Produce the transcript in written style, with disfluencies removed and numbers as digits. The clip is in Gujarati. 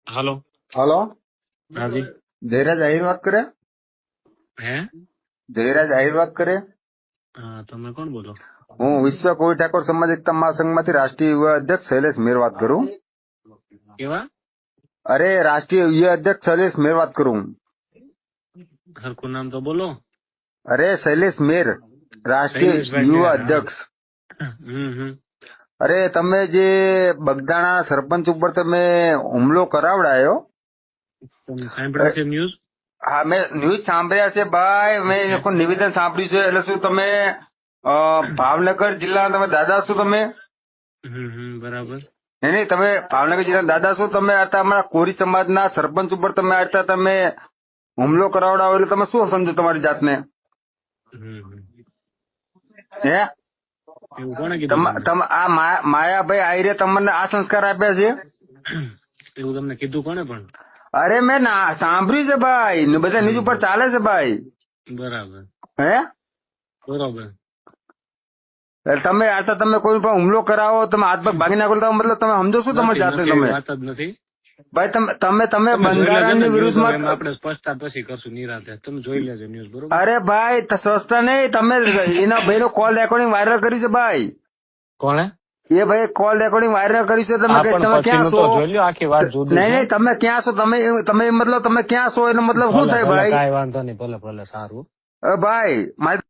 હાલો. હલો, હાજી. જયરાજ આહિર વાત કરે? હે? જયરાજ આહિર વાત કરે? હા, તમે કોણ બોલો? હું વિશ્વ કોળી ઠાકોર સમાજ એકતા મહાસંઘમાંથી રાષ્ટ્રીય યુવા અધ્યક્ષ શૈલેષ મેર વાત કરું. કેવા? અરે રાષ્ટ્રીય યુવા અધ્યક્ષ શૈલેષ મેર વાત કરું. હરખું નામ તો બોલો. અરે શૈલેષ મેર, રાષ્ટ્રીય શૈલેષભાઈ યુવા મેર, હા. અધ્યક્ષ. હમ. અરે તમે જે બગદાણા સરપંચ ઉપર તમે હુમલો કરાવડાયો. તમે સાંભળ્યા છે ન્યૂઝ? હા, મેં ન્યૂઝ સાંભળ્યા છે ભાઈ. મેં કોઈ નિવેદન સાંભળ્યું છે. એટલે શું તમે ભાવનગર જિલ્લાના તમે દાદા છો તમે? બરાબર. નહીં, તમે ભાવનગર જિલ્લાના દાદા છો. તમે અમારા કોરી સમાજના સરપંચ ઉપર તમે તમે હુમલો કરાવડાવો એટલે તમે શું સમજો તમારી જાતને? હે? એવું કોણે કીધું તમને? આ માયાભાઈ આહિરે તમને આ સંસ્કાર આપ્યા છે? એવું તમને કીધું કોણે પણ? અરે મેં સાંભળ્યું છે ભાઈ, બધા ન્યૂઝ ઉપર ચાલે છે ભાઈ. બરાબર. હે? બરોબર. તમે તમે કોઈ પણ હુમલો કરાવો, તમે હાથ પગ ભાગી નાખો, મતલબ તમે સમજો શું તમારી જાતે? તમે વાત જ નથી ભાઈ, તમે બંધારણની વિરુદ્ધમાં આપણે સ્પષ્ટતા પછી કરશું નિરાંતે. તમે જોઈ લેજો ન્યૂઝ, બરોબર? અરે ભાઈ, સ્વચ્છતા નહીં, તમે એના ભાઈનો કોલ રેકોર્ડિંગ વાયરલ કર્યું છે ભાઈ. કોણે? એ ભાઈ કોલ રેકોર્ડિંગ વાયરલ કર્યું છે. તમે ક્યાં છો? નહીં, તમે ક્યાં છો? તમે મતલબ તમે ક્યાં છો એનો મતલબ શું થાય ભાઈ? કાંઈ વાંધો નહીં, ભલે સારું. ભાઈ મારે